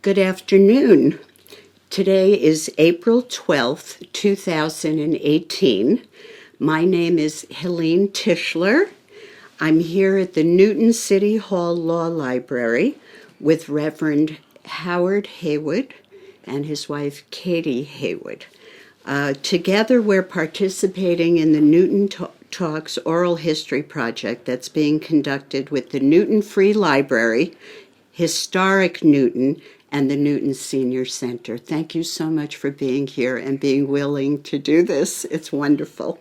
Good afternoon. Today is April 12th, 2018. My name is Helene Tischler. I'm here at the Newton City Hall Law Library with Reverend Howard Haywood and his wife Katy Haywood. Together we're participating in the Newton Talks Oral History Project that's being conducted with the Newton Free Library, Historic Newton, and the Newton Senior Center. Thank you so much for being here and being willing to do this. It's wonderful.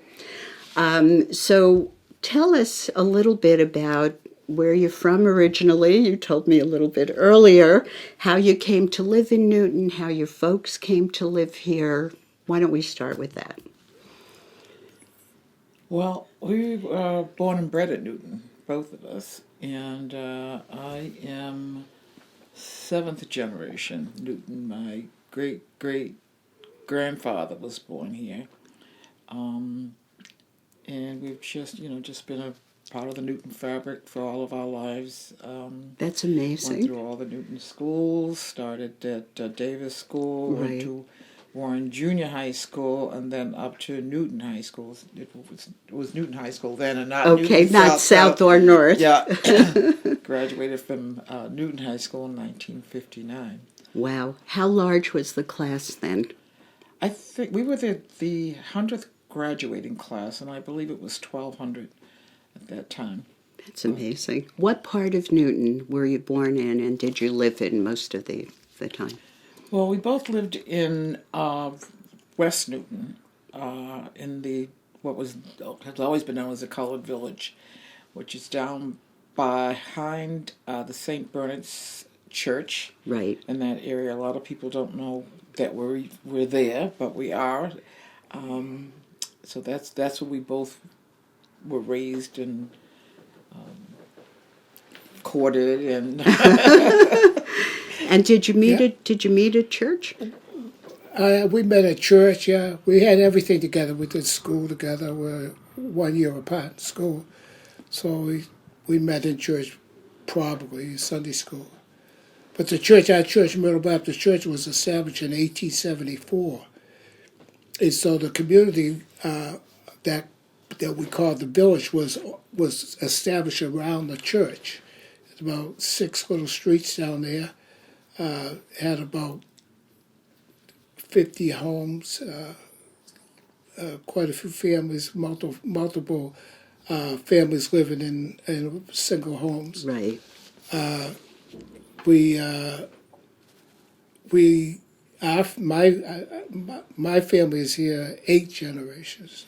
So tell us a little bit about where you're from originally. You told me a little bit earlier how you came to live in Newton, how your folks came to live here. Why don't we start with that? Well, we were born and bred at Newton, both of us, and I am seventh generation Newton. My great-great-grandfather was born here, and we've just been a part of the Newton fabric for all of our lives. That's amazing. Went through all the Newton schools, started at Davis School, Right. went to Warren Junior High School, and then up to Newton High School. It was Newton High School then, and not Okay, Newton not South or North. Yeah. Graduated from Newton High School in 1959. Wow. How large was the class then? I think we were the 100th graduating class, and I believe it was 1,200 at that time. That's amazing. What part of Newton were you born in, and did you live in most of the time? Well, we both lived in West Newton, in has always been known as the Colored Village, which is down behind the St. Bernard's Church. Right. In that area. A lot of people don't know that we're there, but we are. So that's where we both were raised and courted and. And did you meet at church? We met at church, yeah. We had everything together. We did school together. We're 1 year apart in school. So we met in church, probably, Sunday school. But our church, Myrtle Baptist Church, was established in 1874. And so the community that we called the village was established around the church. It's about 6 little streets down there. Had about 50 homes, quite a few families, multiple families living in single homes. Right. My family is here 8 generations.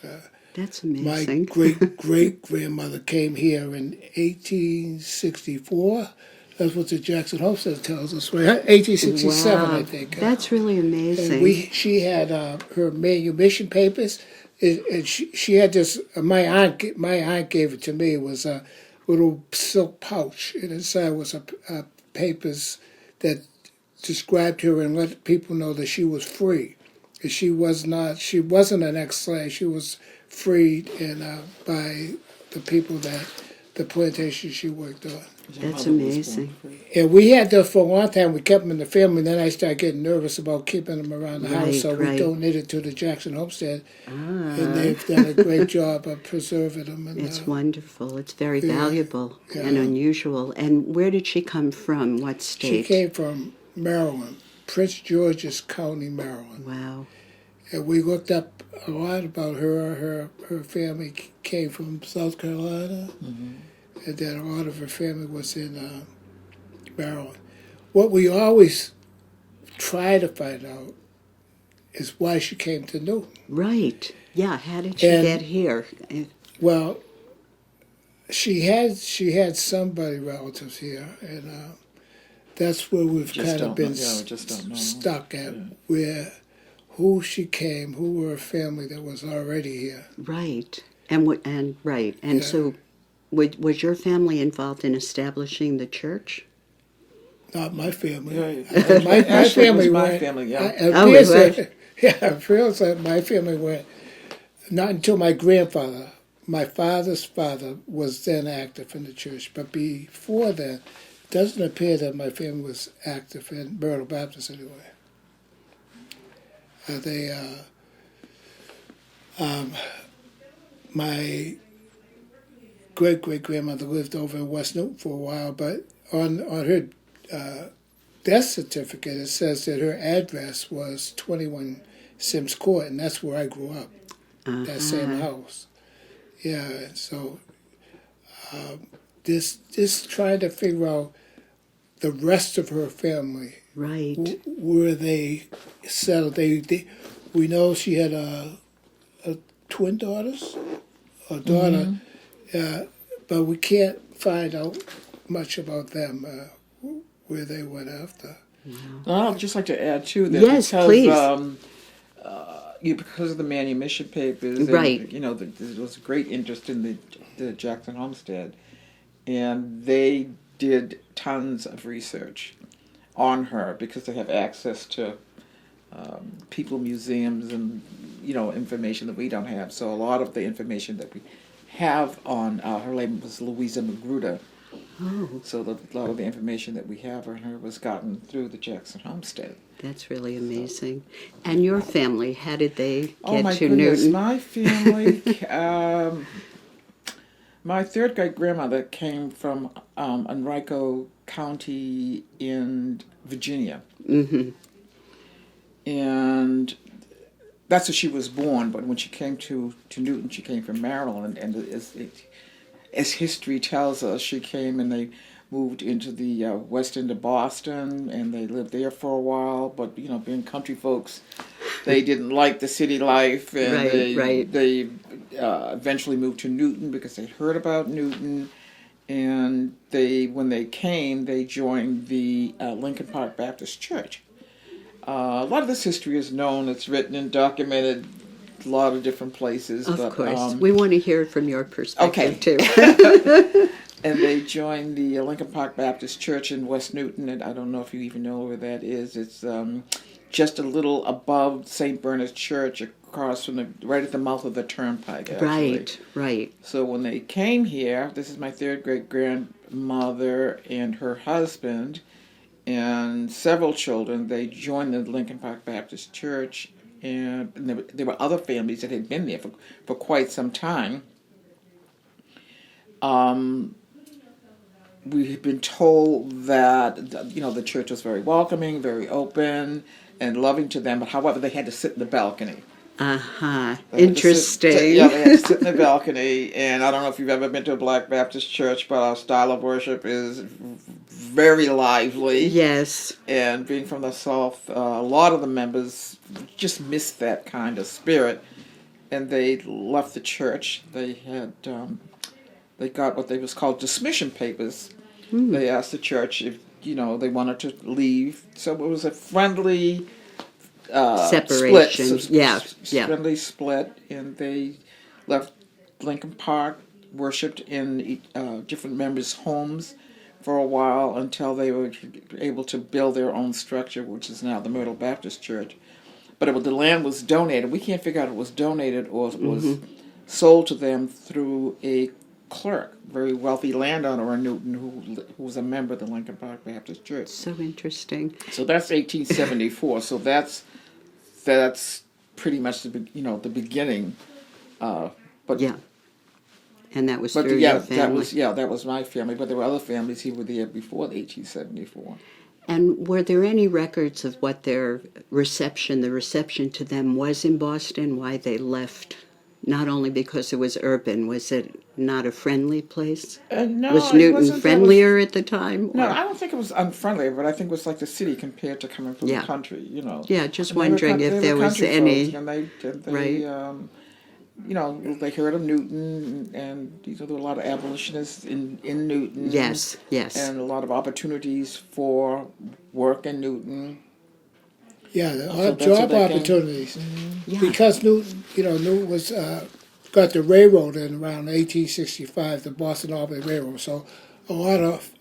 That's My amazing. great-great-grandmother came here in 1864. That's what the Jackson Homestead tells us. 1867, Wow. I think. That's really amazing. And she had her manumission papers, and she had this. My aunt gave it to me. It was a little silk pouch, and inside was a papers that described her and let people know that she was free. And she wasn't an ex-slave. She was freed by the people that the plantation she worked on. That's amazing. And we had those for a long time. We kept them in the family. Then I started getting nervous about keeping them around the house, so we donated to the Jackson Homestead. And they've done a great job of preserving them. And, It's wonderful. It's very valuable and unusual. And where did she come from? What state? She came from Maryland, Prince George's County, Maryland. Wow. And we looked up a lot about her. Her family came from South Carolina. Mm-hmm. And then a lot of her family was in Maryland. What we always try to find out is why she came to Newton. Right. Yeah. How did she get here? Well, she had somebody relatives here, and that's where we've kind of been stuck at, who she came, who were a family that was already here. Right. And so. Was your family involved in establishing the church? Not my family. Yeah. My family was my went. family, yeah. It feels like my family went. Not until my grandfather, my father's father, was then active in the church. But before then, doesn't appear that my family was active in Myrtle Baptist anyway. My great-great-grandmother lived over in West Newton for a while, but on her death certificate it says that her address was 21 Sims Court, and that's where I grew up, that same house. Yeah, and so this trying to figure out the rest of her family, Right. where they settled. We know she had a twin daughters, a daughter, but we can't find out much about them, where they went after. I'd just like to add too that Yes, because please. because of the manumission papers, Right. and, there was great interest in the Jackson homestead, and they did tons of research on her because they have access to people, museums, and information that we don't have. So a lot of the information that we have on her name was Louisa Magruder. Oh, So a lot of the information that we have on her was gotten through the Jackson homestead. that's really amazing. And your family, how did they get Oh my to goodness, Newton? my family. My third great grandmother came from Enrico County in Virginia, and that's where she was born. But when she came to Newton, she came from Maryland, and as history tells us, she came and they moved into the west end of Boston, and they lived there for a while. But being country folks, they didn't like the city life, and Right. they eventually moved to Newton because they'd heard about Newton. And when they came, they joined the Lincoln Park Baptist Church. A lot of this history is known; it's written and documented a lot of different places. Of but, course. We want to hear it from your perspective, too. And they joined the Lincoln Park Baptist Church in West Newton, and I don't know if you even know where that is. It's just a little above St. Bernard's Church, across from right at the mouth of the Turnpike, actually. Right. So when they came here, this is my third great-grandmother and her husband and several children. They joined the Lincoln Park Baptist Church, and there were other families that had been there for quite some time. We had been told that the church was very welcoming, very open, and loving to them. But however, they had to sit in the balcony. Interesting. They had to sit in the balcony. And I don't know if you've ever been to a Black Baptist church, but our style of worship is very lively. Yes. And being from the South, a lot of the members just missed that kind of spirit, and they left the church. They had they got what they was called dismission papers. They asked the church if they wanted to leave. So it was a friendly separation. Split, friendly split, and they left Lincoln Park, worshipped in different members' homes for a while until they were able to build their own structure, which is now the Myrtle Baptist Church. But the land was donated. We can't figure out if it was donated or it was sold to them through a clerk, very wealthy landowner in Newton, who was a member of the Lincoln Park Baptist Church. So interesting. So that's 1874. So that's pretty much the beginning. But yeah, and that was but through your family. that was my family. But there were other families who were there before 1874. And were there any records of what their reception to them was in Boston? Why they left? Not only because it was urban, was it not a friendly place? No, was it Newton wasn't. friendlier at the time? No, or? I don't think it was unfriendly, but I think it was like the city compared to coming from Yeah. the country. Yeah, just And they were wondering they if were there was country any. folks, and they Right. they heard of Newton, and there were a lot of abolitionists in Newton. Yes. And a lot of opportunities for work in Newton. Yeah, a lot of that's where job they came. opportunities. Yeah. Because Newton was got the railroad in around 1865, the Boston Albany Railroad. So a lot of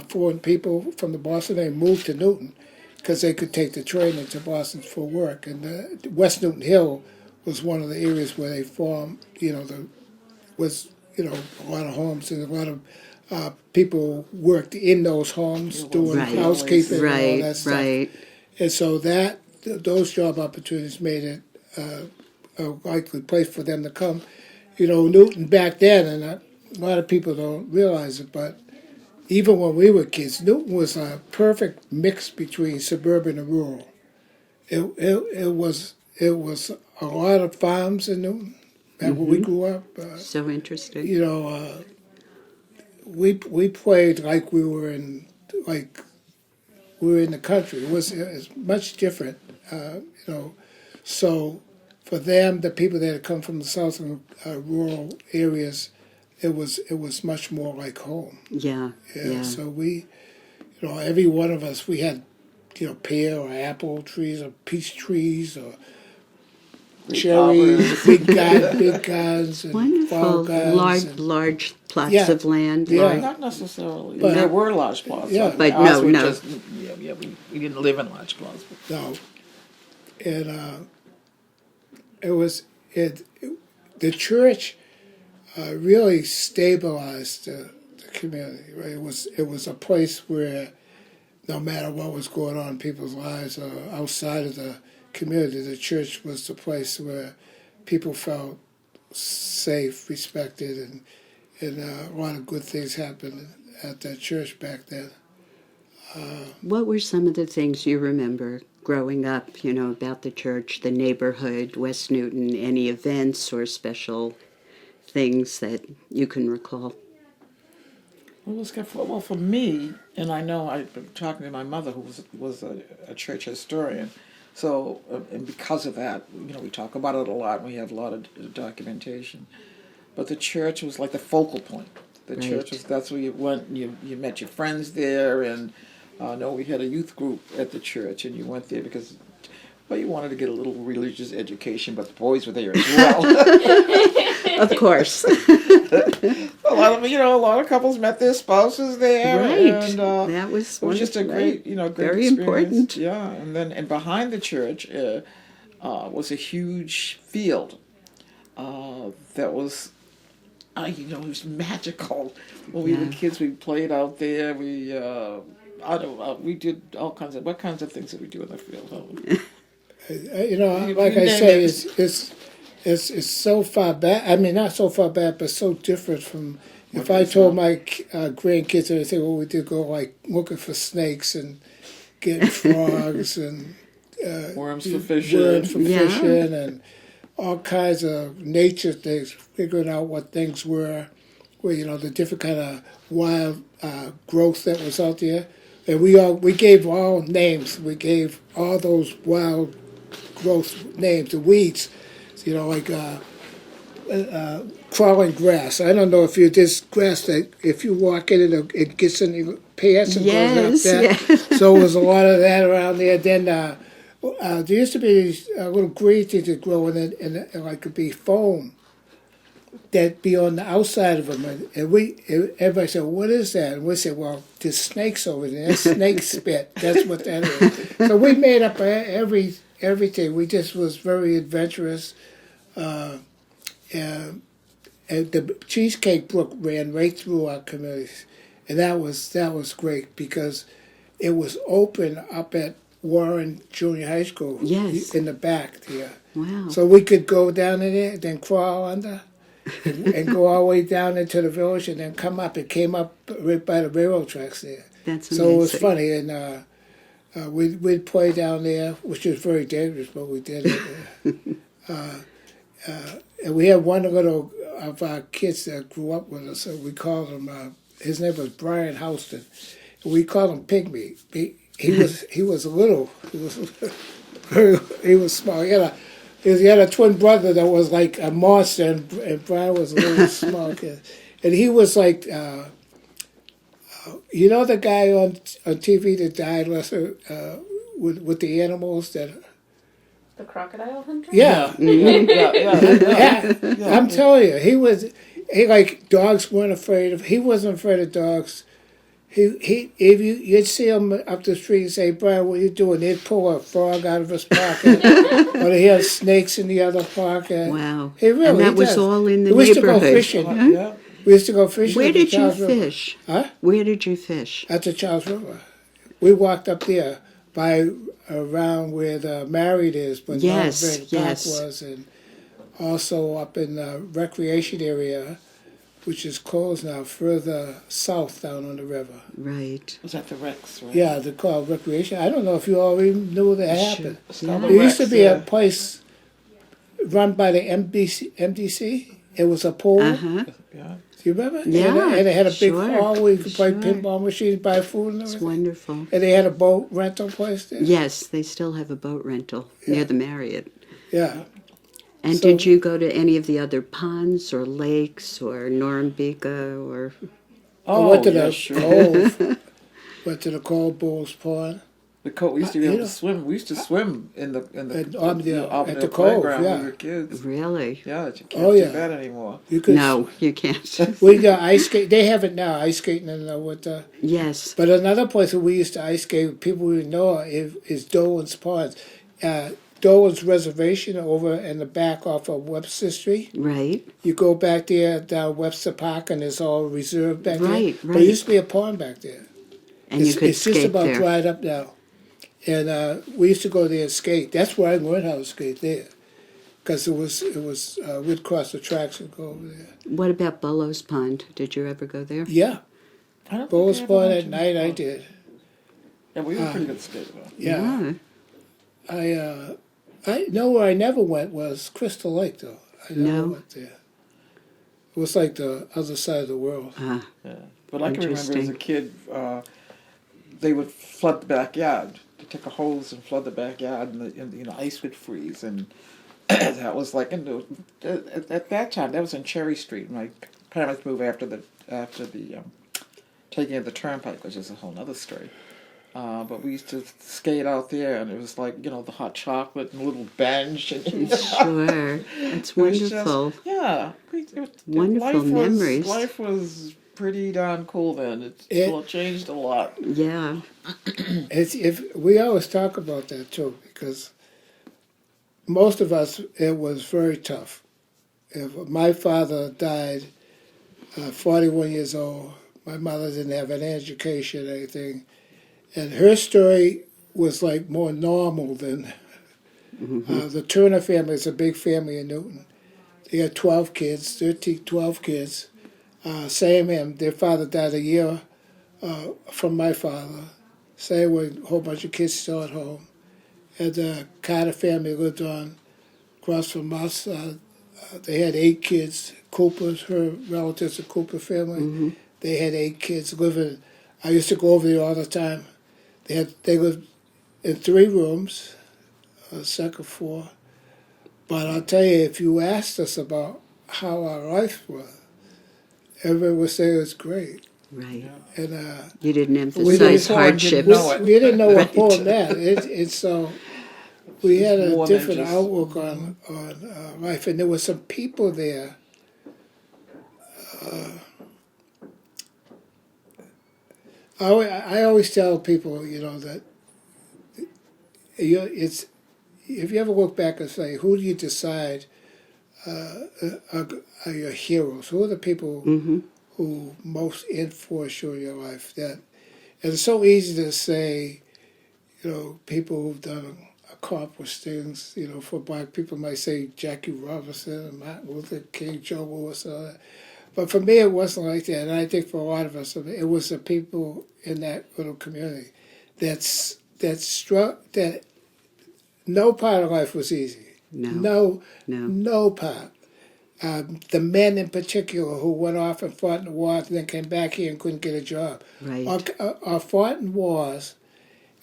foreign people from the Boston area moved to Newton because they could take the train into Boston for work. And West Newton Hill was one of the areas where they formed. A lot of homes and a lot of people worked in those homes doing Right. housekeeping and all Right, that stuff. right. And so those job opportunities made it a likely place for them to come. Newton back then, and a lot of people don't realize it, but even when we were kids, Newton was a perfect mix between suburban and rural. It was a lot of farms in Newton back when we grew up. So interesting. We played like we were in the country. It was much different, So for them, the people that had come from the southern rural areas, it was much more like home. Yeah. So we, every one of us, we had, pear or apple trees or peach trees or cherries, big guns and fall Wonderful. guns. Large plots Yeah. of land. Yeah. Right. Not necessarily. But- There were large plots. Yeah. But ours were no. just- we didn't live in large plots. No, and the church really stabilized the community. Right, it was a place where no matter what was going on in people's lives or outside of the community, the church was the place where people felt safe, respected, and a lot of good things happened at that church back then. What were some of the things you remember growing up, about the church, the neighborhood, West Newton, any events or special things that you can recall? Well, for me, and I know I've been talking to my mother, who was a church historian. So, and because of that, we talk about it a lot, and we have a lot of documentation. But the church was like the focal point. The church that's where you went, and you met your friends there, and I know we had a youth group at the church, and you went there because, well, you wanted to get a little religious education, but the boys were there as well. Of course. A lot of couples met their spouses there, Right. and That was it was just a great, great Very experience. important. Yeah, and behind the church was a huge field that was, it was magical. When we were kids, we played out there. We did all kinds of. What kinds of things did we do in the field? Like I say, it's so far back. I mean, not so far back, but so different from. If I told my grandkids, they'd say, "Well, we did go like looking for snakes and getting frogs and Worms for fishing. And all kinds of nature things, figuring out what things were, the different kind of wild growth that was out there. And we gave all names. We gave all those wild growth names, the weeds, like crawling grass. I don't know if you this grass that if you walk in it gets in your pants and goes up there. Yes. So there was a lot of that around there. Then there used to be these little green things that grow in it, and like could be foam that be on the outside of them. And everybody said, "What is that?" And we said, "Well, there's snakes over there. That's snake spit. That's what that is." So we made up everything. We just was very adventurous. And the Cheesecake Brook ran right through our communities, and that was great because it was open up at Warren Junior High School. Yes. In the back there. Wow. So we could go down in there, then crawl under, and go all the way down into the village, and then come up. It came up right by the railroad tracks there. That's So it was amazing. funny, and we'd play down there, which was very dangerous, but we did it. And we had one little of our kids that grew up with us. So we called him. His name was Brian Houston. We called him Pygmy. He was little. He was small. He had a twin brother that was like a monster, and Brian was a little small kid. And he was like, the guy on TV that died with the animals that. The crocodile hunter? Yeah. Yeah. I'm telling you, he like dogs weren't afraid of. He wasn't afraid of dogs. If you'd see him up the street and say, "Brian, what are you doing?" They'd pull a frog out of his pocket, or he had snakes in the other pocket. Wow. He really And that was does. all in the We used to go neighborhood. fishing. Yeah. We used to go fishing Where at the did you Charles River. fish? Huh? Where did you fish? At the Charles River. We walked up there by around where the Marriott is, but Yes, Norumbega Park yes. was, and also up in the recreation area, which is closed now, further south down on the river. Right. Was that the Rex, right? Yeah, they call it recreation. I don't know if you all even knew that happened. It's called Yeah. the There used to Rex, be yeah. a place run by the MDC. It was a pool. Uh-huh. Yeah. Do you remember? Yeah, And they had a big sure, hall where you could play sure. pinball machines, buy food and It's everything. wonderful. And they had a boat rental place there. Yes, they still have a boat rental near the Marriott. Yeah. And So- did you go to any of the other ponds or lakes or Norumbega or... I went to yeah, the sure. Cove. Went to the Cove Bulls Pond. The cove. We used to be You able know- to swim. We used to swim in the At Auburndale the Cove, playground yeah. when we were kids. Really? Yeah, you can't Oh, do yeah. that anymore. You could. No, you can't. We got ice skate. They have it now, ice skating in the winter. Yes. But another place that we used to ice skate, people who know is Dolan's Ponds. Dolan's Reservation over in the back off of Webster Street. Right. You go back there down Webster Park and it's all reserved back Right, there. But right. it used to be a pond back there. And you could it's just skate about there. dried up now. And we used to go there and skate. That's where I learned how to skate there. Because we'd cross the tracks and go over there. What about Bullough's Pond? Did you ever go there? Yeah. I don't Bulls think I ever Pond went at to night the I pond. did. Yeah, we were pretty good skaters. Yeah. I know where I never went was Crystal Lake, though. I never No. went there. It was like the other side of the world. Ah, Yeah, but I can remember as a Interesting. kid, they would flood the backyard. They take a hose and flood the backyard, and ice would freeze, and that was like at that time. That was in Cherry Street. My parents moved after the taking of the Turnpike, which is a whole other story. But we used to skate out there, and it was like the hot chocolate and a little bench. And, sure. That's it was just- wonderful. yeah, Wonderful memories. Life was pretty darn cool then. It's changed a lot. Yeah. If we always talk about that too, because most of us it was very tough. If my father died, 41 years old, my mother didn't have any education or anything, and her story was like more normal than the Turner family is a big family in Newton. They had 12 kids. Same him. Their father died a year from my father. Same with a whole bunch of kids still at home. And the Carter family lived on across from us. They had 8 kids. Cooper's, her relatives, the Cooper family. They had 8 kids living. I used to go over there all the time. They lived in 3 rooms, second floor. But I'll tell you, if you asked us about how our life was, everyone would say it was great. Right. And You didn't We emphasize didn't- hardships. know it. we didn't know what Right. pulling that. It's so we had a More than different just- outlook on life, and there were some people there. I always tell people, that it's if you ever look back and say, who do you decide are your heroes? Who are the people who most influence you in your life? And it's so easy to say, people who've done accomplished things, for black people might say Jackie Robinson, Martin Luther King, Joe Louis, all that. But for me, it wasn't like that. And I think for a lot of us, it was the people in that little community that no part of life was easy. No. No part. The men in particular who went off and fought in the wars and then came back here and couldn't get a job. Right. Or fought in wars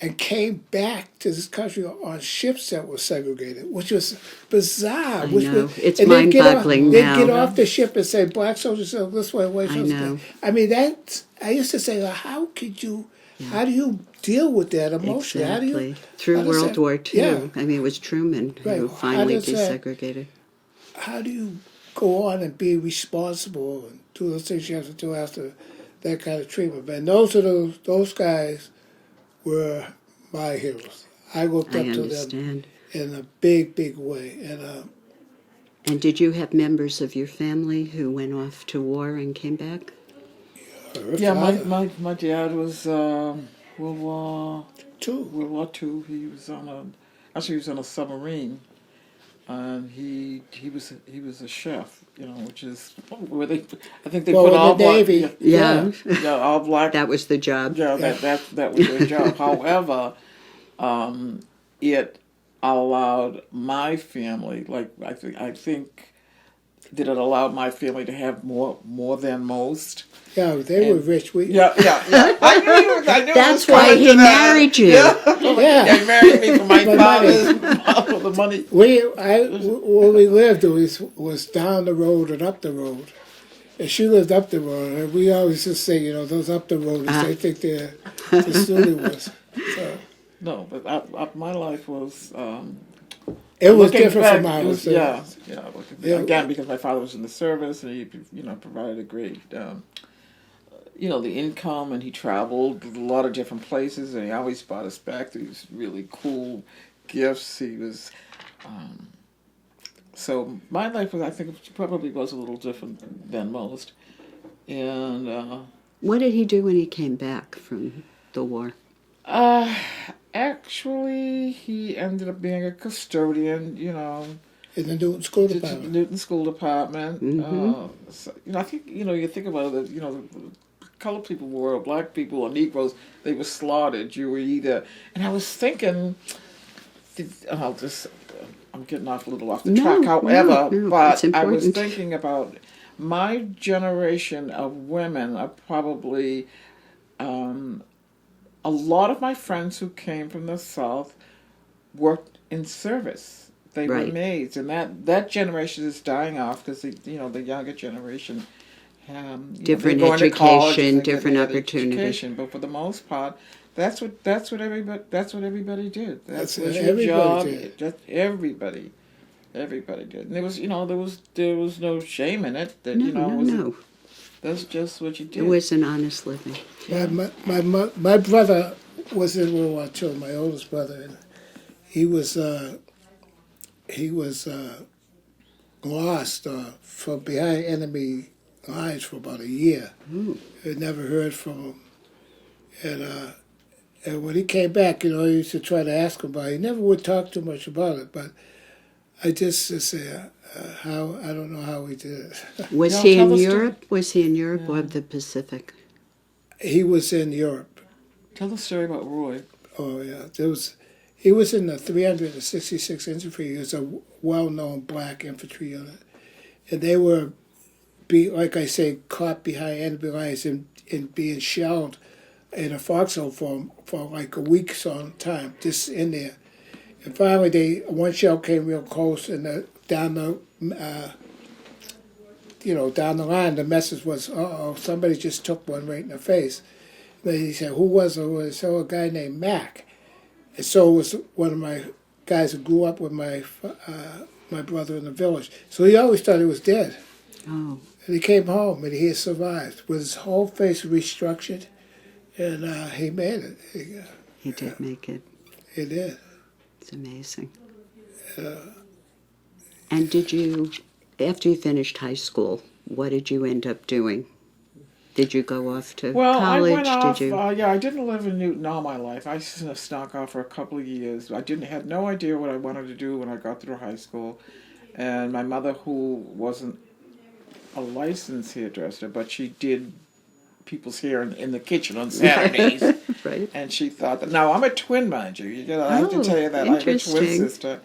and came back to this country on ships that were segregated, which was bizarre. I which know. Was, It's and they'd get off- mind-boggling They'd now. get off the ship and say, black soldiers go this way, white I soldiers know. go. I mean, I used to say, well, how do you deal with that emotionally? How do you, Exactly. Through how does World that- War II. Yeah. I mean, it was Truman Right. who How finally does that- desegregated. how do you go on and be responsible and do those things you have to do after that kind of treatment? But those guys were my heroes. I looked I up to them understand. in a big, big way. And And did you have members of your family who went off to war and came back? Her Yeah, father, my dad was World War too. World War II. He was he was on a submarine, and he was a chef. You know, which is where I think they Well, put in all the black. Navy. Yeah. Yeah, all black. That was the job. Yeah, that was their job. However, it allowed my family, like I think that it allowed my family to have more than most. Yeah, they were rich. Yeah. I knew That's it was why coming he to that. married you. Yeah, he married me for my My father's the money. Where we lived was down the road and up the road. And she lived up the road, and we always just say, those up the roaders, they think they're the studios. So No, but my life was. it was Looking different back, from it ours. was- yeah. Yeah. Again, because my father was in the service, and he, provided a great, the income, and he traveled a lot of different places, and he always brought us back these really cool gifts. He was, so my life was, I think, probably was a little different than most, and. What did he do when he came back from the war? Actually, he ended up being a custodian, In the Newton School to the Department. Newton School Department. Mhm. So, I think, you think about it, colored people were, black people or Negroes, they were slaughtered. You were either, and I was thinking, I'm getting off a little off the track, however, no, but it's I was important. thinking about my generation of women are probably, a lot of my friends who came from the South worked in service. They were Right. maids, and that generation is dying off because the younger generation, Different they're going to college education, and they're different getting that opportunity. education. But for the most part, that's what everybody did. That's That was what your everybody job. did. That everybody did, and there was no shame in it. That No. that's just what you did. It was an honest living. My brother was in World War II, my oldest brother, and he was lost from behind enemy lines for about a year. I never heard from him, and when he came back, I used to try to ask him about it. He never would talk too much about it, but I just to say how I don't know how he did it. Was Yeah, he tell in the story. Europe? Was he in Europe or the Pacific? He was in Europe. Tell the story about Roy. Oh yeah, he was in the 366 Infantry. He was a well-known black infantry unit, and they were, like I say, caught behind enemy lines and being shelled in a foxhole for like a week's on time, just in there. And finally, one shell came real close, and down the line, the message was, somebody just took one right in the face. Then he said, who was it? He said, a guy named Mac. And so it was one of my guys who grew up with my brother in the village. So he always thought he was dead. Oh, And he came home, and he had survived with his whole face restructured, and he made it. he did make it. He did. It's amazing. And did you, after you finished high school, what did you end up doing? Did you go off to Well, college? I went off. Did you? I didn't live in Newton all my life. I snuck off for a couple of years. I had no idea what I wanted to do when I got through high school, and my mother, who wasn't a licensed hairdresser, but she did people's hair in the kitchen on Saturdays. Right. And she thought that. Now I'm a twin, mind you. I have to tell you that I have a twin Interesting. sister.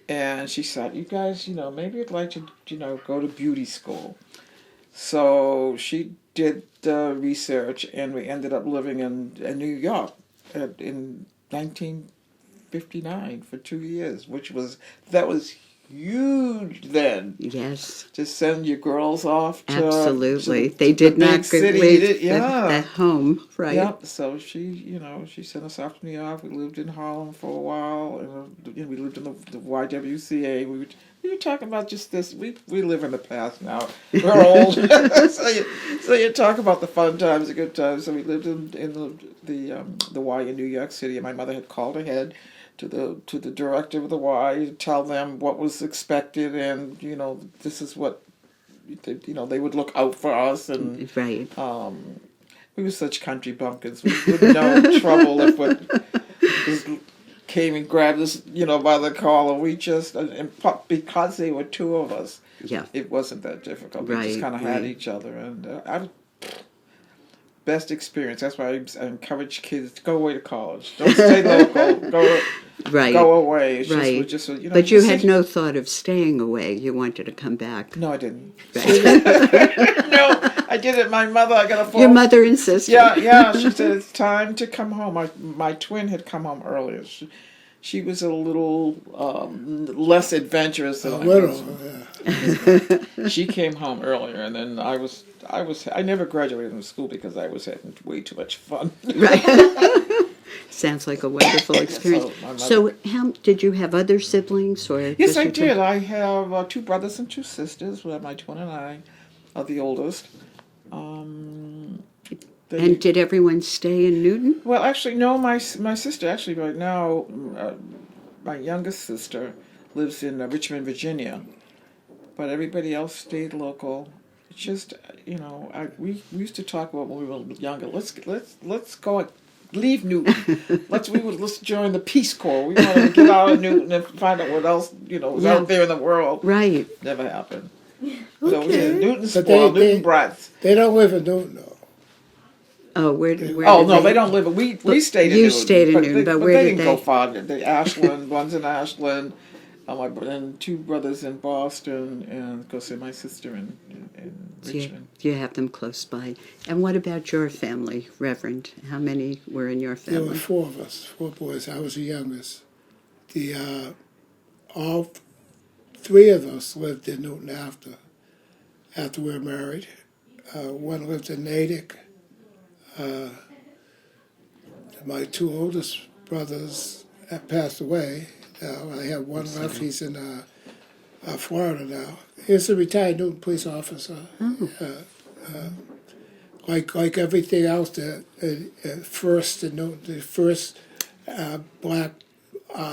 And she thought, you guys, maybe you'd like to, go to beauty school. So she did the research, and we ended up living in New York in 1959 for 2 years, that was huge then. Yes, To send your girls off to absolutely. to they the did big not city. leave Yeah. the home, right? Yep. So she sent us off to New York. We lived in Harlem for a while, and we lived in the YWCA. We were talking about just this. We live in the past now. We're old. so you talk about the fun times, the good times. So we lived in the Y in New York City, and my mother had called ahead to the director of the Y, tell them what was expected, and this is what they would look out for us, and Right. we were such country bumpkins. We wouldn't know trouble if what just came and grabbed us, by the collar. We just because there were two of us, Yeah. it wasn't that difficult. We Right, just kind of had right. each other, and best experience. That's why I encourage kids to go away to college. Don't stay local. Right. Go away. It's Right. just But you had no thought of staying away. You wanted to come back. No, I didn't. No, I didn't. My mother, I got a phone. Your mother insisted. Yeah. She said it's time to come home. My twin had come home earlier. She was a little less adventurous than I was. Yeah. She came home earlier, and then I never graduated from school because I was having way too much fun. Right. Sounds like a wonderful experience. my mother- So, how did you have other siblings, or Yes, just I your did. I have 2 brothers and 2 sisters. Well, my twin and I are the oldest. And did everyone stay in Newton? Well, actually, no. My sister, actually, right now, my youngest sister lives in Richmond, Virginia. But everybody else stayed local. It's just, we used to talk about when we were younger. Let's go. Leave Newton. Let's join the Peace Corps. We wanted to get out of Newton and find out what else was out there in the world. Right. Never happened. So we had Newton But spoiled, Newton brats. They don't live in Newton, though. Oh, where Oh did no, they don't live. We stayed in you Newton. stayed in Newton, but where they did didn't go they? far. The Ashland, one's in Ashland. And 2 brothers in Boston, and of course, my sister in Richmond. You have them close by. And what about your family, Reverend? How many were in your There were family? 4 of us, 4 boys. I was the youngest. All 3 of us lived in Newton after we were married. One lived in Natick. My 2 oldest brothers have passed away. I have one left. He's in Florida now. He's a retired Newton police officer. Like everything else, the first black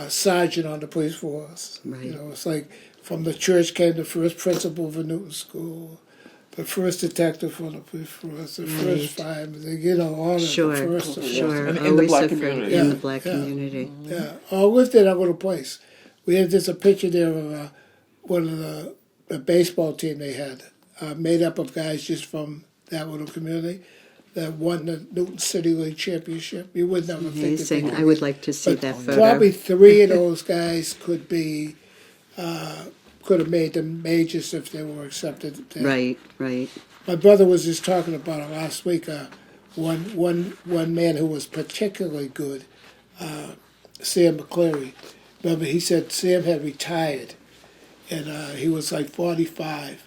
sergeant on the police force. Right. It's like from the church came the first principal of a Newton school, the first detective from the police force, the first fireman. All of Sure, the first. sure. In the Always black the first community. in the Yeah, black yeah. community. Yeah, all lived in that little place. There's a picture there of one of the baseball team they had, made up of guys just from that little community that won the Newton City League championship. You would never think that they Amazing. could. I would like to see But that photo. Probably 3 of those guys could have made the majors if they were accepted. Right. My brother was just talking about it last week. One man who was particularly good, Sam McCleary. Remember, he said Sam had retired, and he was like 45,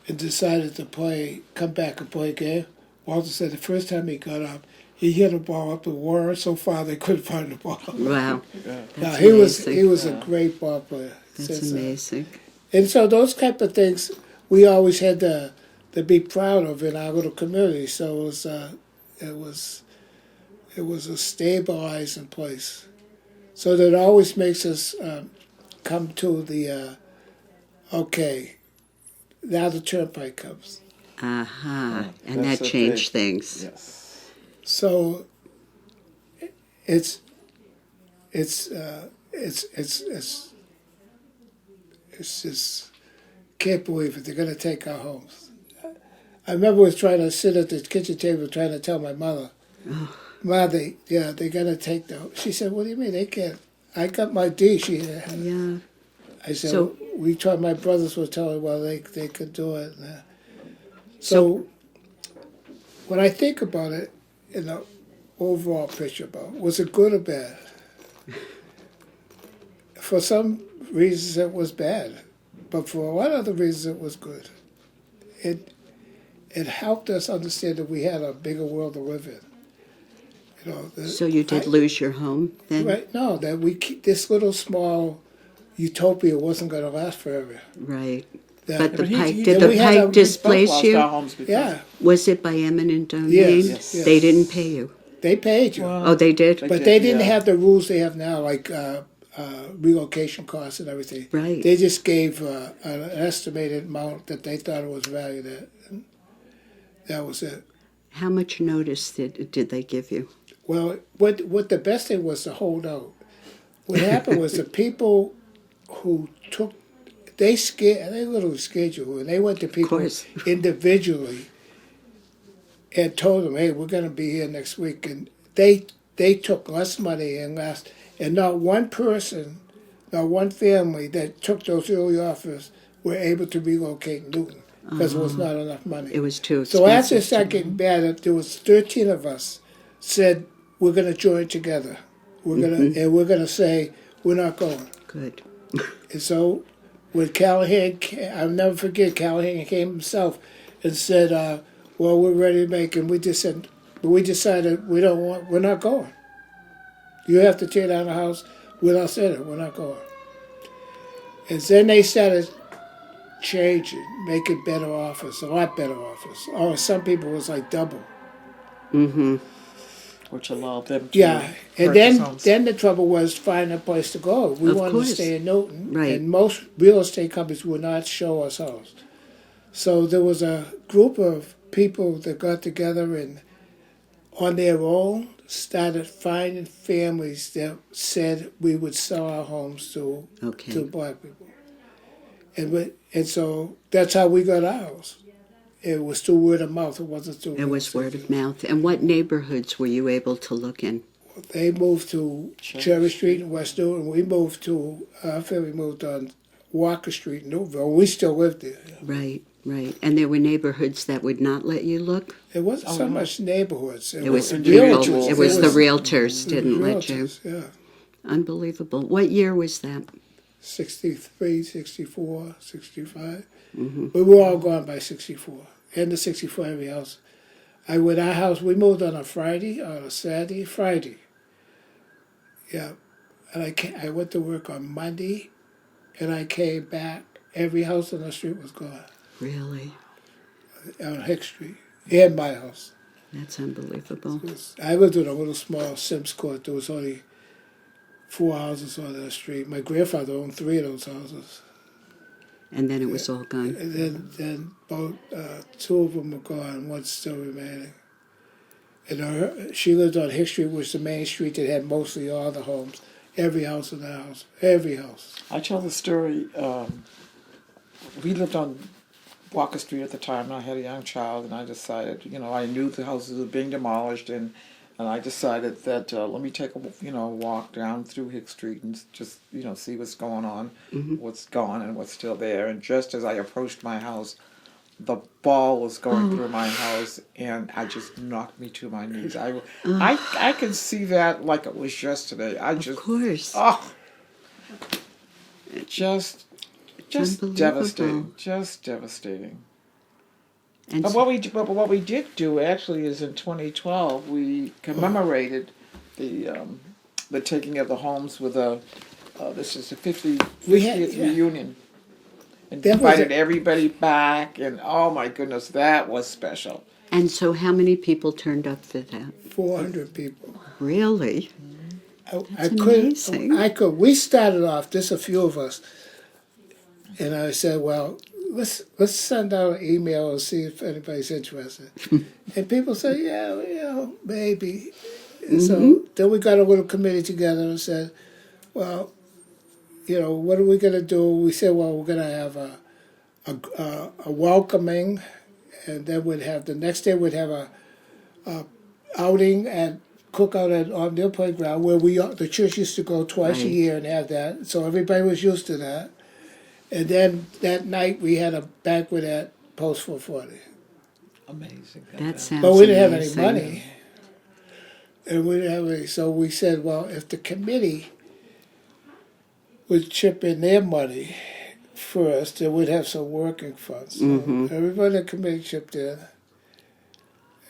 and decided to come back and play a game. Walter said the first time he got up, he hit a ball up the wall so far they couldn't find the ball. Wow. Now, he amazing. was a great ball player. That's amazing. And so those type of things we always had to be proud of in our little community. So it was a stabilizing place. So that always makes us come to the okay. Now the Turnpike comes. Aha. And That's that a changed big- things. Yes. So it's just can't believe it. They're going to take our homes. I remember was trying to sit at the kitchen table trying to tell my mother, "Ma, they're going to take the." She said, "What do you mean they can't?" I got my D. She said. Yeah. I said, So- "We tried." My brothers were telling, well, they could do it. So when I think about it, in the overall picture, was it good or bad? For some reasons, it was bad, but for a lot of other reasons, it was good. It helped us understand that we had a bigger world to live in. So you did lose your home then? Right? No, that we keep this little small utopia wasn't going to last forever. Right. That- But the But he- Pike, he- did Yeah, the we had Pike a- displace Both lost you? our homes because- Yeah, Was it by eminent domain? Yes, They didn't pay you. they paid you. Oh, they did? But they didn't have the rules they have now, like relocation costs and everything. Right. They just gave an estimated amount that they thought it was valued at. And that was it. How much notice did they give you? Well, what the best thing was to hold out. What happened was the people who took, they literally scheduled, and they went to people course. individually and told them, hey, we're going to be here next week. And they took less money and not one person, not one family that took those early offers were able to relocate in Newton because it was not enough money. It was too expensive. So after it started getting bad, there was 13 of us said, we're going to join together. We're gonna say we're not going. Good. And so when Callahan, I'll never forget, Callahan came himself and said, well, we're ready to make, and we decided we're not going. You have to tear down the house with us in it. We're not going. And then they started changing, making better offers, a lot better offers. Or some people was like double. Mm-hmm. Which allowed them to Yeah, and purchase homes. then the trouble was finding a place to go. We Of wanted course. to stay in Newton, Right. and most real estate companies would not show us homes. So there was a group of people that got together and, on their own, started finding families that said we would sell our homes to Okay. black people, and so that's how we got ours. It was through word of mouth. It wasn't through. It was word of mouth. And what neighborhoods were you able to look in? They moved to Cherry Street in West Newton. We moved to, our family moved on Walker Street in Newtonville. We still lived there. Right, right. And there were neighborhoods that would not let you look? It wasn't so much neighborhoods. It was the realtors. It was the realtors didn't let you. realtors, yeah. Unbelievable. What year was that? 63, 64, 65. Mm-hmm. We were all gone by 64. And the 64 every house. Our house, we moved on a Friday, on a Saturday, Friday. Yeah. And I went to work on Monday, and I came back. Every house on the street was gone. Really? On Hick Street. And my house. That's unbelievable. I lived in a little small Sims Court. There was only 4 houses on that street. My grandfather owned 3 of those houses. And then it was all gone. And then both 2 of them were gone. One's still remaining. And she lived on Hick Street, which was the main street that had mostly all the homes. Every house in the house. Every house. I tell the story. We lived on Walker Street at the time, and I had a young child, and I decided, I knew the houses were being demolished, and I decided that let me take a walk down through Hick Street and just see what's going on, what's gone and what's still there. And just as I approached my house, the ball was going through my house, and I just knocked me to my knees. I can see that like it was yesterday. Of course. Just unbelievable. devastating. Just devastating. And But what we did do actually is in 2012 we commemorated the taking of the homes with this is the 50th reunion, and That was invited everybody back, and oh my goodness, that was special. And so how many people turned up for that? 400 people. Really? I amazing. We started off, just a few of us, and I said, well, let's send out an email and see if anybody's interested. And people said, yeah, maybe. And so then we got a little committee together and said, well, what are we going to do? We said, well, we're going to have a welcoming, and then the next day we'd have a outing and cookout on their playground where the church used to go twice a year and have that. So everybody was used to that. And then that night we had a banquet at Post 440. Amazing. That sounds But we didn't have any amazing. money. And we didn't have any. So we said, well, if the committee would chip in their money first, then we'd have some working funds. So everybody in the committee chipped in.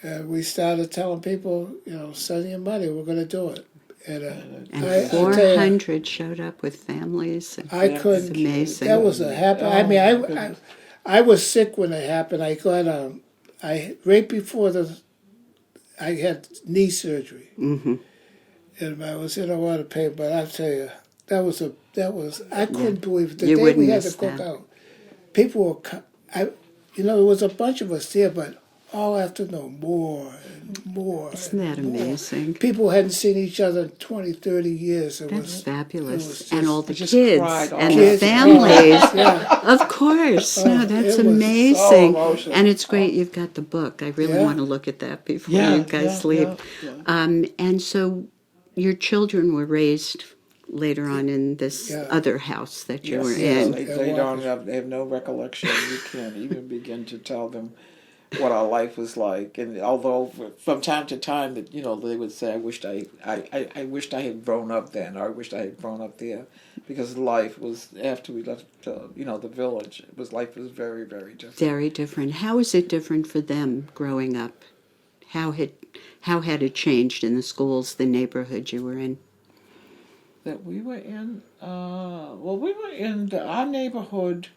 And we started telling people, send your money, we're going to do it. And And 400 showed up with families. I It's couldn't. amazing. That was a happen. I mean, I was sick when it happened. I got right before I had knee surgery, and I was in a lot of pain. But I tell you, I couldn't believe it. The You day wouldn't we had the miss that. cookout, people were, there was a bunch of us there, but all afternoon, more and more. Isn't that and more. amazing? People hadn't seen each other in 20, 30 years. That's fabulous. just- And all the just kids cried all and the Kids, families. yeah. Of course. Oh, No, it that's was so amazing. emotional. And it's great you've got the book. I really Yeah. want to look at that before Yeah, you guys yeah, leave. yeah. And so your children were raised later on in this Yeah. other house that you were Yes, in. they don't have, they have no recollection. You can't even begin to tell them what our life was like. And although from time to time that they would say, I wished I had grown up then, or I wished I had grown up there, because life was, after we left the village, life was very, very different. Very different. How is it different for them growing up? How had it changed in the schools, the neighborhood you were in? That we were in, we were in our neighborhood.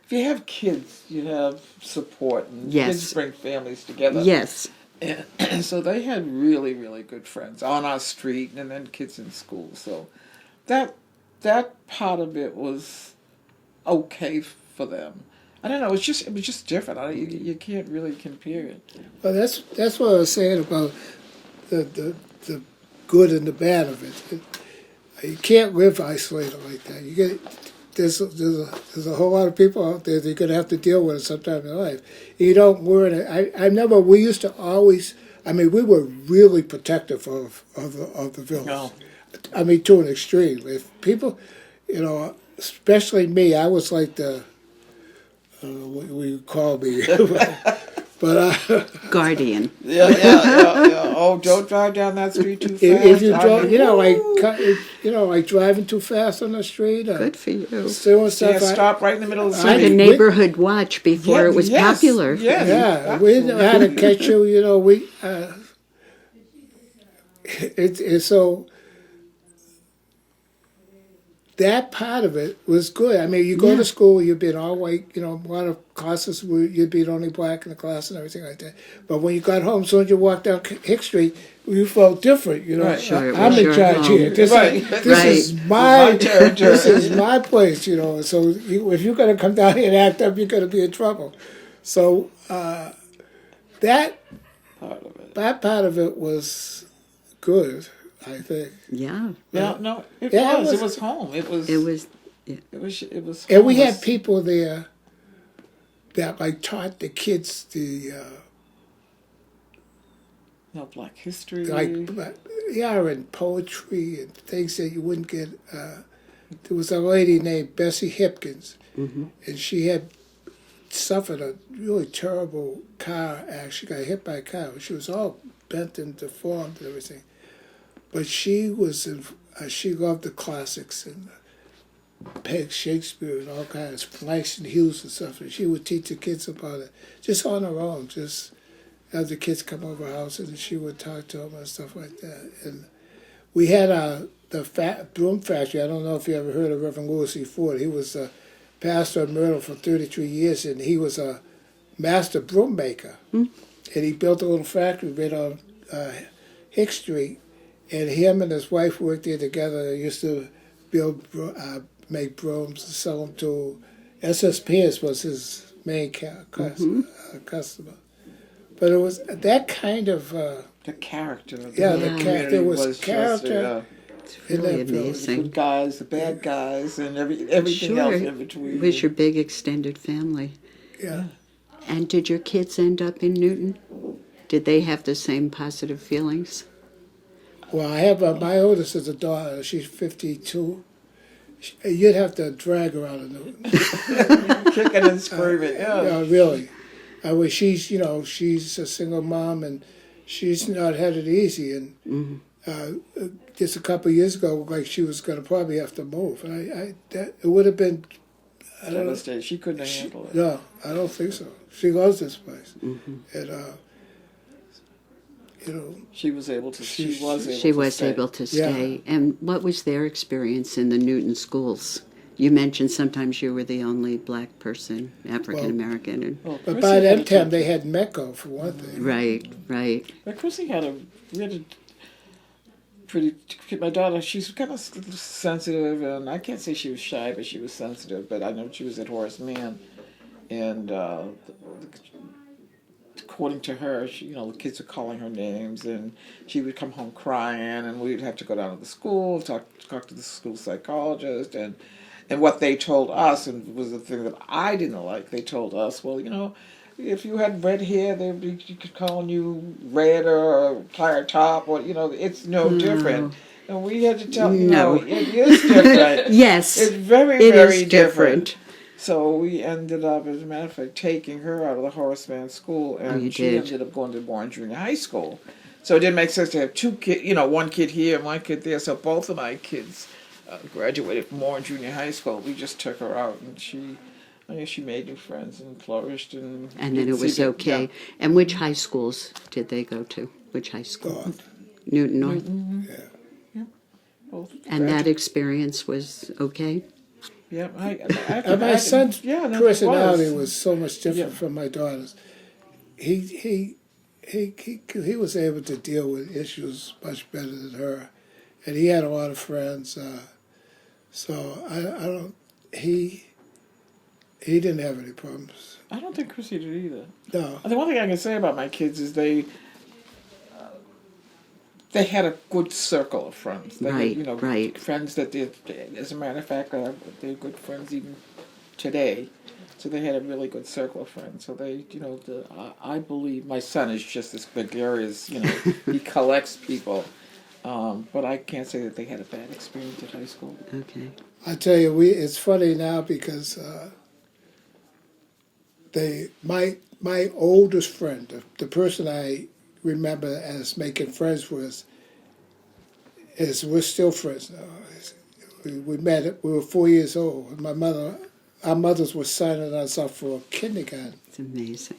If you have kids, you have support, and Yes. kids bring families together. Yes. And so they had really, really good friends on our street, and then kids in school. So that part of it was okay for them. I don't know. It was just different. You can't really compare it. Well, that's what I was saying about the good and the bad of it. You can't live isolated like that. There's a whole lot of people out there that you're going to have to deal with sometime in life. You don't worry. We used to always, we were really protective of the village. No. To an extreme. If people, especially me, I was like what you call me. But Guardian. Yeah. Oh, don't drive down that street too fast. if you drive, like driving too fast on the street, Good for you. doing stuff. Stop right in the middle of the Like street. a neighborhood watch before it was Yes, popular. yes. Yeah, we didn't know how to catch you. It's so that part of it was good. You go to school, you'd be all white. A lot of classes you'd be the only black in the class and everything like that. But when you got home, as soon as you walked down Hick Street, you felt different. Right. Sure, it I'm was in your charge home. here. This Right. is My my territory. this is my place. So if you're going to come down here and act up, you're going to be in trouble. So that part of it was good, I think. Yeah. Yeah, no, it Yeah, was. it It was home. It was. It was. It was. And we had homeless. people there that taught the kids Black history. and poetry and things that you wouldn't get. There was a lady named Bessie Hipkins, and she had suffered a really terrible car accident. She got hit by a car. She was all bent and deformed and everything. But she loved the classics and Peg Shakespeare and all kinds, Langston Hughes and stuff. And she would teach the kids about it just on her own, just have the kids come over her house and she would talk to them and stuff like that. And we had the broom factory. I don't know if you ever heard of Reverend Louis E. Ford. He was a pastor of Myrtle for 33 years, and he was a master broom maker. And he built a little factory right on Hick Street. And him and his wife worked there together. They used to make brooms and sell them to S.S. Pierce was his main customer. But it was that kind of the character. Of the character. There was character. It's really in that amazing. The good guys, the bad guys, and everything else in between. It was your big extended family. Yeah. And did your kids end up in Newton? Did they have the same positive feelings? Well, I have my oldest is a daughter. She's 52. You'd have to drag her out of Newton. Kicking and screaming. Yeah, really. She's a single mom and she's not had it easy. And just a couple of years ago, like she was going to probably have to move. And it would have been. I don't know. She couldn't handle it. No, I don't think so. She loves this place, and she was able to. She was able to stay. And what was their experience in the Newton schools? You mentioned sometimes you were the only black person, African American. But by that time they had Mecco for one thing. Right. But Chrissy had a pretty. My daughter, she's kind of sensitive, and I can't say she was shy, but she was sensitive. But I know she was at Horace Mann, and according to her, she, the kids were calling her names, and she would come home crying, and we'd have to go down to the school, talk to the school psychologist, and what they told us, and was the thing that I didn't like. They told us, well, if you had red hair, they'd be calling you red or tire top, or it's no different. And we had to tell No. it is different. Yes, It's very, it very is different. So we ended up, as a matter of fact, taking her out of the Horace Mann school, and you she did. ended up going to Warren Junior High School. So it didn't make sense to have two kids, one kid here and one kid there. So both of my kids graduated from Warren Junior High School. We just took her out, and she made new friends and flourished. And And then it was okay. Yeah. And which high schools did they go to? Which high school? North. Newton North. Yeah. Both And that experience was okay? Yeah, And my son's no, personality it was so much different Yeah. from my daughter's. He was able to deal with issues much better than her, and he had a lot of friends. So I don't. He didn't have any problems. I don't think Chrissy did either. No. The one thing I can say about my kids is they had a good circle of friends. They Right, had, right. Friends that did, as a matter of fact, they're good friends even today. So they had a really good circle of friends. So they, I believe my son is just as gregarious, he collects people. But I can't say that they had a bad experience at high school. Okay. I tell you, it's funny now because my oldest friend, the person I remember as making friends with, we're still friends now. We met. We were 4 years old. Our mothers were signing us up for kindergarten, It's amazing.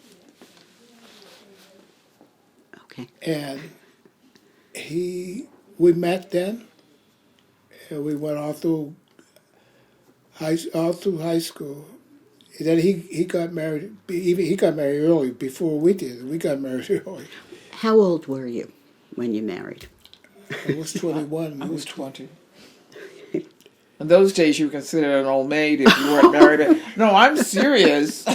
Okay. and we met then, and we went all through high school. And then he got married. He got married early before we did. We got married early. How old were you when you married? I was 21. I was 20. In those days, you were considered an old maid if you weren't married. No, I'm serious.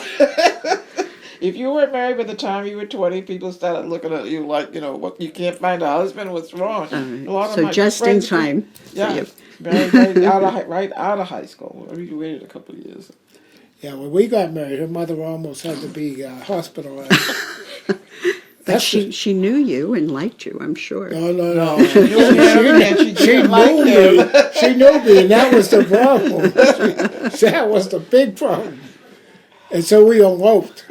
If you weren't married by the time you were 20, people started looking at you like, what, you can't find a husband, what's wrong? A lot of So my just in friends time for Yeah, you. right out of high school. We waited a couple of years. Yeah, when we got married, her mother almost had to be hospitalized. But she knew you and liked you, I'm sure. No. She didn't like him. She knew me, and that was the problem. That was the big problem. And so we eloped.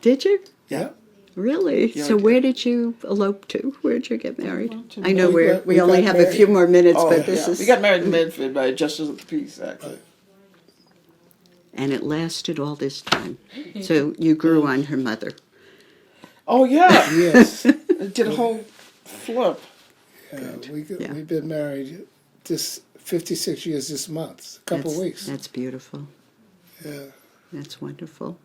Did you? Yeah. Really? Yeah, So I did. where did you elope to? Where did you get married? to I know We we only got have a few married. more minutes, Oh, but this yeah. is... We got married in Medford by Justice of the Peace, actually. And it lasted all this time. So you grew on her mother. Oh, yeah. Yes. It did a whole flip. Yeah. We've been married this 56 years this month, a couple That's- weeks. That's beautiful. Yeah. That's wonderful.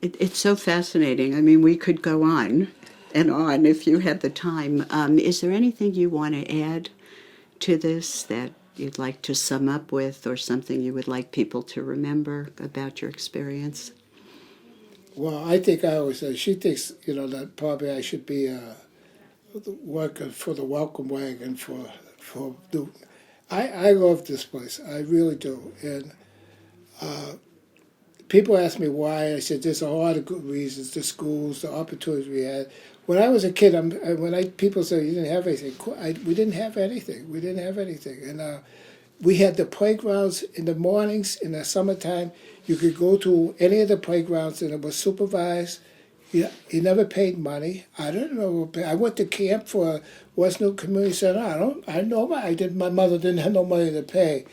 It's so fascinating. I mean, we could go on and on if you had the time. Is there anything you want to add to this that you'd like to sum up with, or something you would like people to remember about your experience? Well, I think I always say, she thinks, that probably I should be working for the welcome wagon for the. I love this place. I really do. And people ask me why. I said there's a lot of good reasons. The schools, the opportunities we had. When I was a kid, people say you didn't have anything, we didn't have anything. We didn't have anything. And we had the playgrounds in the mornings in the summertime. You could go to any of the playgrounds, and it was supervised. You never paid money. I don't know. I went to camp for West New Community Center. My mother didn't have no money to pay.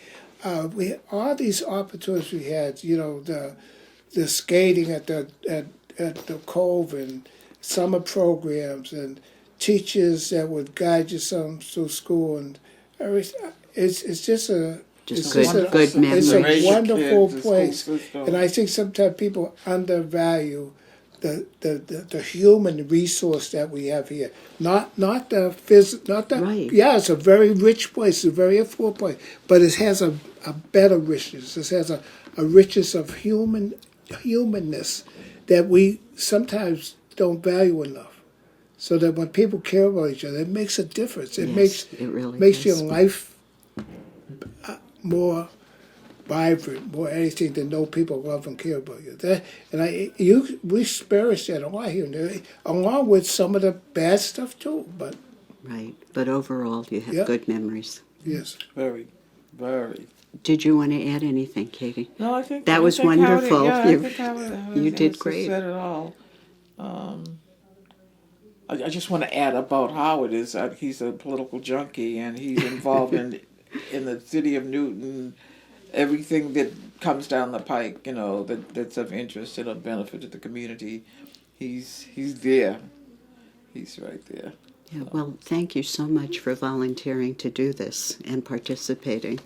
We all these opportunities we had. The skating at the Cove, and summer programs, and teachers that would guide you through school, and everything. It's just a Just it's good It's memories. a wonderful Kids, the place, school system. and I think sometimes people undervalue the human resource that we have here, not the not the Right. yeah, it's a very rich place, a very affluent place, but it has a better richness. It has a richness of humanness that we sometimes don't value enough. So that when people care about each other, it makes a difference. It Yes, it really makes does. your life more vibrant, more anything to know people love and care about you. We experience that a lot here, and there, along with some of the bad stuff too. But Right. But overall, you have Yeah. good memories. yes, Very, very. Did you want to add anything, Katie? No, I think That I was think Howard- wonderful. yeah, You- I think Howard you did has great. Said it all. I just want to add about Howard is he's a political junkie and he's involved in the city of Newton. Everything that comes down the pike, that's of interest and of benefit to the community, he's there. He's right there. Yeah, well, thank you so much for volunteering to do this and participating.